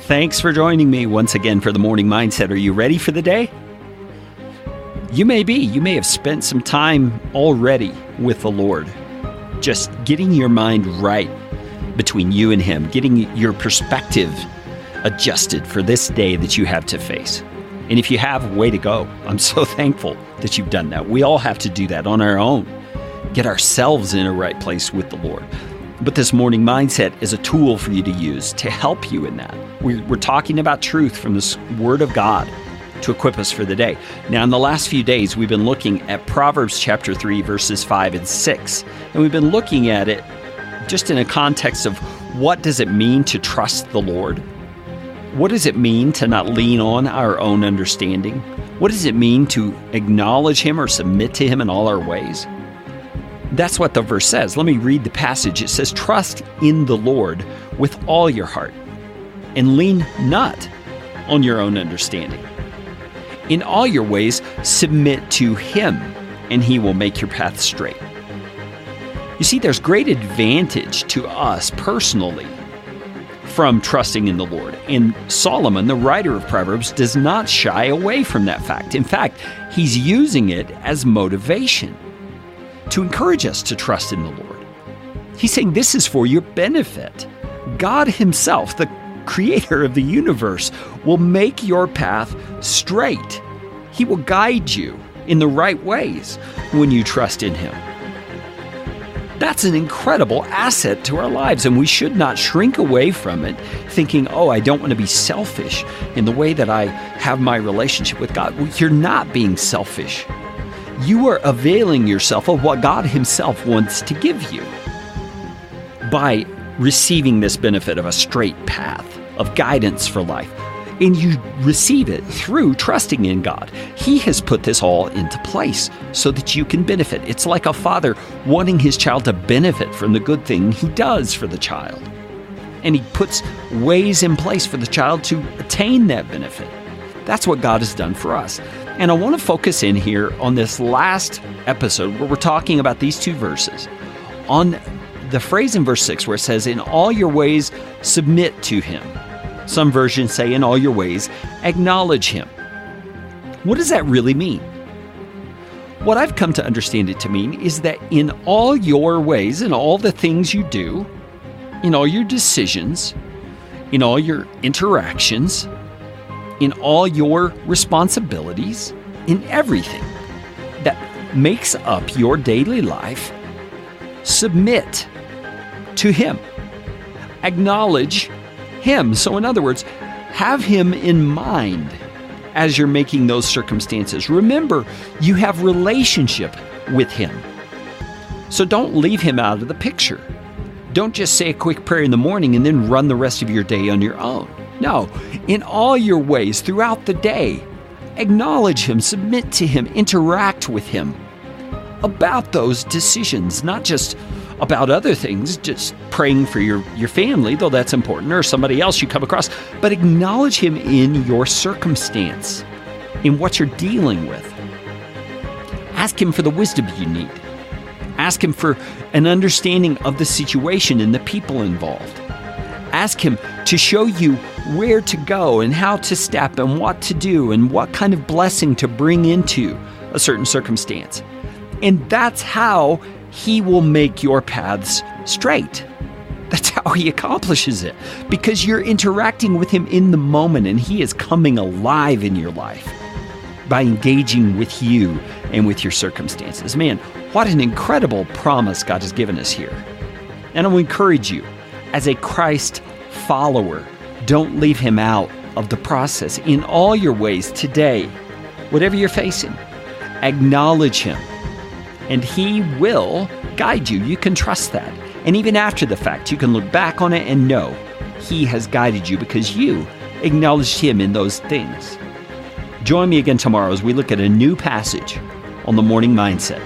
Thanks for joining me once again for the Morning Mindset. Are you ready for the day? You may be. You may have spent some time already with the Lord, just getting your mind right between you and Him, getting your perspective adjusted for this day that you have to face. And if you have, way to go. I'm so thankful that you've done that. We all have to do that on our own, get ourselves in a right place with the Lord. But this Morning Mindset is a tool for you to use to help you in that. We're talking about truth from this Word of God to equip us for the day. Now, in the last few days, we've been looking at Proverbs chapter 3, verses 5 and 6. And we've been looking at it just in a context of what does it mean to trust the Lord? What does it mean to not lean on our own understanding? What does it mean to acknowledge Him or submit to Him in all our ways? That's what the verse says. Let me read the passage. It says, "Trust in the Lord with all your heart, and lean not on your own understanding. In all your ways, submit to Him, and He will make your path straight." You see, there's great advantage to us personally from trusting in the Lord. And Solomon, the writer of Proverbs, does not shy away from that fact. In fact, he's using it as motivation to encourage us to trust in the Lord. He's saying this is for your benefit. God Himself, the creator of the universe, will make your path straight. He will guide you in the right ways when you trust in Him. That's an incredible asset to our lives, and we should not shrink away from it thinking, oh, I don't want to be selfish in the way that I have my relationship with God. Well, you're not being selfish. You are availing yourself of what God Himself wants to give you by receiving this benefit of a straight path, of guidance for life. And you receive it through trusting in God. He has put this all into place so that you can benefit. It's like a father wanting his child to benefit from the good thing He does for the child. And He puts ways in place for the child to attain that benefit. That's what God has done for us. And I want to focus in here on this last episode where we're talking about these two verses, on the phrase in verse 6 where it says, "In all your ways, submit to Him." Some versions say, "In all your ways, acknowledge Him." What does that really mean? What I've come to understand it to mean is that in all your ways, in all the things you do, in all your decisions, in all your interactions, in all your responsibilities, in everything that makes up your daily life, submit to Him. Acknowledge Him. So in other words, have Him in mind as you're making those circumstances. Remember, you have relationship with Him. So don't leave Him out of the picture. Don't just say a quick prayer in the morning and then run the rest of your day on your own. No, in all your ways throughout the day, acknowledge Him, submit to Him, interact with Him about those decisions, not just about other things, just praying for your family, though that's important, or somebody else you come across, but acknowledge Him in your circumstance, in what you're dealing with. Ask Him for the wisdom you need. Ask Him for an understanding of the situation and the people involved. Ask Him to show you where to go and how to step and what to do and what kind of blessing to bring into a certain circumstance. And that's how He will make your paths straight. That's how He accomplishes it, because you're interacting with Him in the moment and He is coming alive in your life by engaging with you and with your circumstances. Man, what an incredible promise God has given us here. And I will encourage you, as a Christ follower, don't leave Him out of the process. In all your ways today, whatever you're facing, acknowledge Him, and He will guide you. You can trust that. And even after the fact, you can look back on it and know He has guided you because you acknowledged Him in those things. Join me again tomorrow as we look at a new passage on the Morning Mindset.